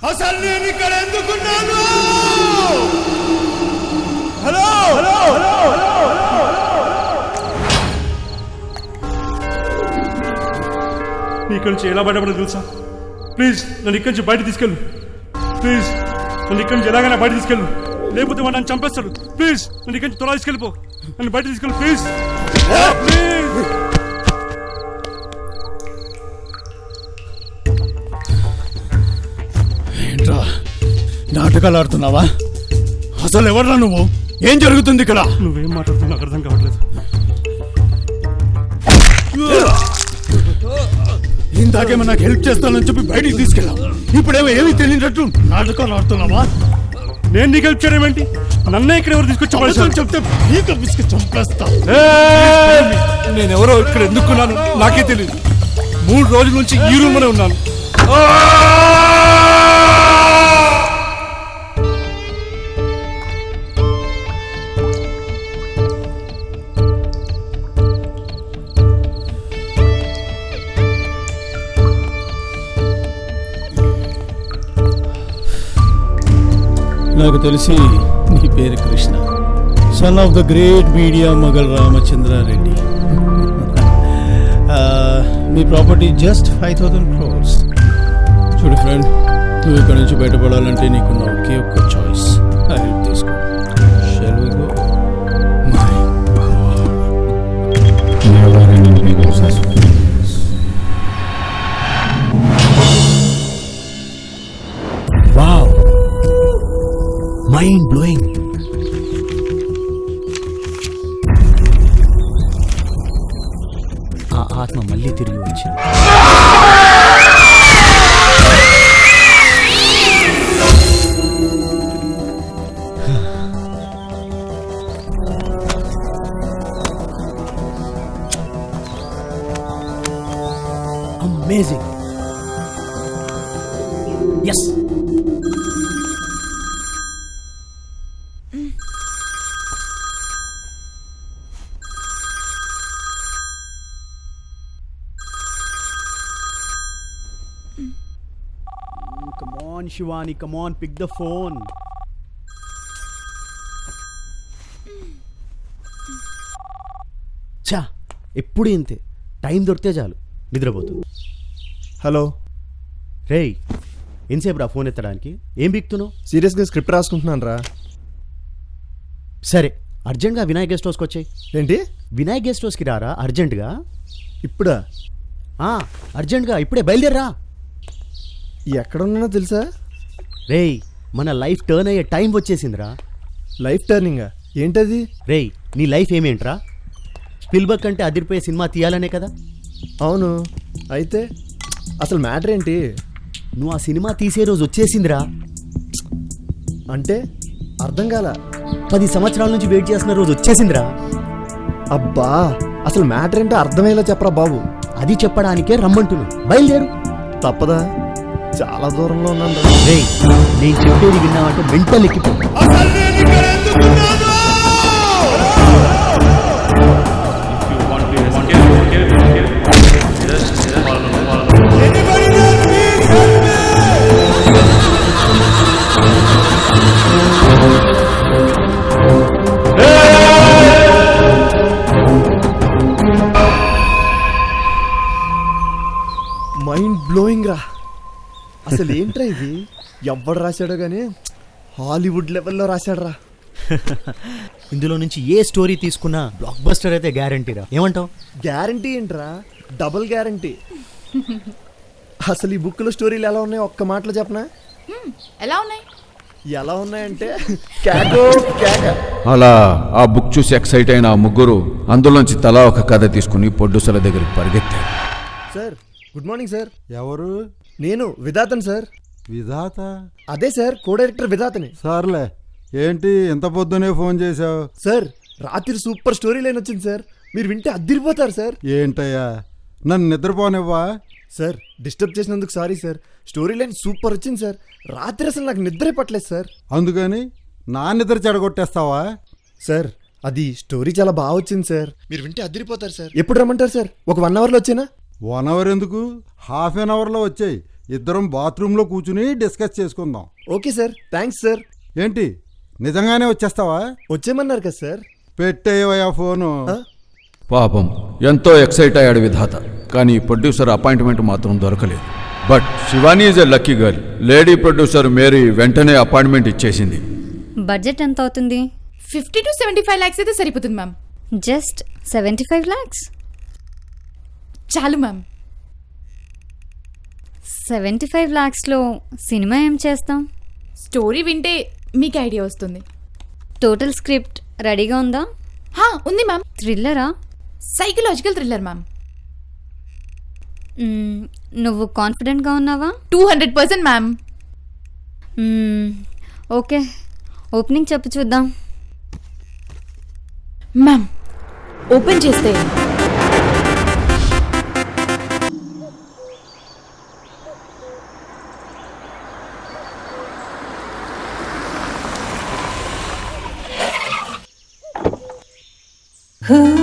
అసలు నేను ఇక్కడ ఎందుకున్నాను? హలో, నీ ఇక్కడి నుంచి ఎలా బయటపడదు తెలుసా? ప్లీజ్ నన్ను ఇక్కడి నుంచి బయట తీసుకెళ్ళు. ప్లీజ్ నన్ను ఇక్కడి నుంచి ఎలాగైనా బయట తీసుకెళ్ళు, లేకపోతే వాడు నన్ను చంపేస్తాడు. ప్లీజ్ నన్ను ఇక్కడి నుంచి త్వరగా తీసుకెళ్ళిపో. నన్ను బయట తీసుకెళ్ళు ప్లీజ్. ఏంట్రా నాటకాలు ఆడుతున్నావా? అసలు ఎవడ్రా నువ్వు? ఏం జరుగుతుంది ఇక్కడ? నువ్వేం మాట్లాడుతున్నా నాకు అర్థం కావట్లేదు. ఇందాకేమో నాకు హెల్ప్ చేస్తానని చెప్పి బయటికి తీసుకెళ్ళావు, ఇప్పుడేమో ఏమీ తెలియనట్టు నాటకాలు ఆడుతున్నావా? నేను నీకు హెల్ప్ చేయడం ఏంటి? నన్నే ఇక్కడ ఎవరు తీసుకొచ్చి చెప్తే నీకు బిస్కెట్ చంపేస్తా. నేనెవరో ఇక్కడ ఎందుకున్నాను నాకే తెలియదు. 3 రోజుల నుంచి ఈ రూమ్ లోనే ఉన్నాను. నాకు తెలిసి నీ పేరు Krishna, son of the great media mogul Ramachandra Reddy. మీ ప్రాపర్టీ జస్ట్ 5,000 crores. చూడు ఫ్రెండ్, నువ్వు ఇక్కడ నుంచి బయటపడాలంటే నీకున్న ఒకే ఒక్క చాయిస్. ఆ హెల్ప్ తీసుకో. Shall we go? My God. Never anything goes as planned. Wow. Mind blowing. ఆ ఆత్మ మళ్ళీ తిరిగి వచ్చింది. Amazing. Yes, Come on, Shivani, come on, pick the phone. చా ఎప్పుడు ఇంతే, టైం దొరికితే చాలు నిద్రపోతుంది. హలో రేయ్, ఎంతసేపు రా ఫోన్ ఎత్తడానికి? ఏం బిక్తున్నావు? సీరియస్గా స్క్రిప్ట్ రాసుకుంటున్నాను రా. సరే, అర్జెంట్గా వినాయక్ గెస్ట్ హౌస్కి వచ్చాయి. ఏంటి? వినాయక్ గెస్ట్ హౌస్కి రారా అర్జెంటుగా. ఇప్పుడా? అర్జెంటుగా ఇప్పుడే బయలుదేరరా. ఎక్కడున్నానో తెలుసా? రేయ్, మన లైఫ్ టర్న్ అయ్యే టైం వచ్చేసిందిరా. లైఫ్ టర్నింగా? ఏంటది? రేయ్, నీ లైఫ్ ఏమేంట్రా? స్పిల్బర్గ్ కంటే అదిరిపోయే సినిమా తీయాలనే కదా. అవును, అయితే అసలు మ్యాటర్ ఏంటి? నువ్వు ఆ సినిమా తీసే రోజు వచ్చేసిందిరా. అంటే అర్థం కాల. 10 సంవత్సరాల నుంచి వెయిట్ చేస్తున్న రోజు వచ్చేసిందిరా. అబ్బా, అసలు మ్యాటర్ ఏంటో అర్థమయ్యేలా చెప్పరా బాబు. అది చెప్పడానికే రమ్మంటున్నాను, బయలుదేరు. తప్పదా? చాలా దూరంలో ఉన్నాను. రేయ్, నేను చెప్పేది విన్నావంటే మెంటల్ ఎక్కిపో. మైండ్ బ్లోయింగ్ రా. అసలు ఏంట్రా ఇది? ఎవడు రాశాడో కానీ హాలీవుడ్ లెవెల్లో రాశాడు రా. ఇందులో నుంచి ఏ స్టోరీ తీసుకున్నా బ్లాక్ బస్టర్ అయితే గ్యారంటీరా. ఏమంటావు? గ్యారంటీ ఏంట్రా? Double guarantee. అసలు ఈ బుక్లో స్టోరీలు ఎలా ఉన్నాయో ఒక్క మాటలో చెప్పనా? ఎలా ఉన్నాయి? ఎలా ఉన్నాయంటే కేకో కేక. అలా ఆ బుక్ చూసి ఎక్సైట్ అయిన ఆ ముగ్గురు అందులోంచి తలా ఒక కథ తీసుకుని ప్రొడ్యూసర్ల దగ్గరికి పరిగెత్తారు. Sir, good morning sir. ఎవరు? నేను విధాతని సార్. విధాత? అదే సార్, కో డైరెక్టర్ విధాతని. సార్లే, ఏంటి ఇంత పొద్దునే ఫోన్ చేశావు? సార్, రాత్రి సూపర్ స్టోరీ లైన్ వచ్చింది సార్, మీరు వింటే అద్దిరిపోతారు సార్. ఏంటయ్యా, నన్ను నిద్రపోనివ్వా? సార్, డిస్టర్బ్ చేసినందుకు sorry sir. Story line super వచ్చింది సార్. రాత్రి అసలు నాకు నిద్రే పట్టలేదు సార్. అందుకని నా నిద్ర చెడగొట్టేస్తావా? సార్, అది స్టోరీ చాలా బాగా వచ్చింది సార్. మీరు వింటే అదిరిపోతారు సార్. ఎప్పుడు రమ్మంటారు సార్? ఒక 1 అవర్లో వచ్చేనా? 1 అవర్ ఎందుకు, హాఫ్ అన్ అవర్లో వచ్చాయి. ఇద్దరం బాత్రూంలో కూర్చుని డిస్కస్ చేసుకుందాం. Okay sir, thanks sir. ఏంటి నిజంగానే వచ్చేస్తావా? వచ్చేయమన్నారు కదా సార్. పెట్టేవయ్యా ఫోను. ఆ? పాపం ఎంతో ఎక్సైట్ అయ్యాడు విధాత, కానీ ప్రొడ్యూసర్ అపాయింట్మెంట్ మాత్రం దొరకలేదు. But Shivani is a lucky girl. Lady producer Mary వెంటనే అపాయింట్మెంట్ ఇచ్చేసింది. బడ్జెట్ ఎంత అవుతుంది? 50 to 75 lakhs అయితే సరిపోతుంది మ్యామ్. Just 75 lakhs? చాలు మ్యామ్. 75 lakhsలో సినిమా ఏం చేస్తాం? స్టోరీ వింటే మీకు ఐడియా వస్తుంది. టోటల్ స్క్రిప్ట్ రెడీగా ఉందా? ఉంది మ్యామ్. థ్రిల్లరా? Psychological thriller ma'am. నువ్వు కాన్ఫిడెంట్గా ఉన్నావా? 200% మ్యామ్. ఓకే, ఓపెనింగ్ చెప్పు చూద్దాం. మ్యామ్ ఓపెన్ చేస్తే Who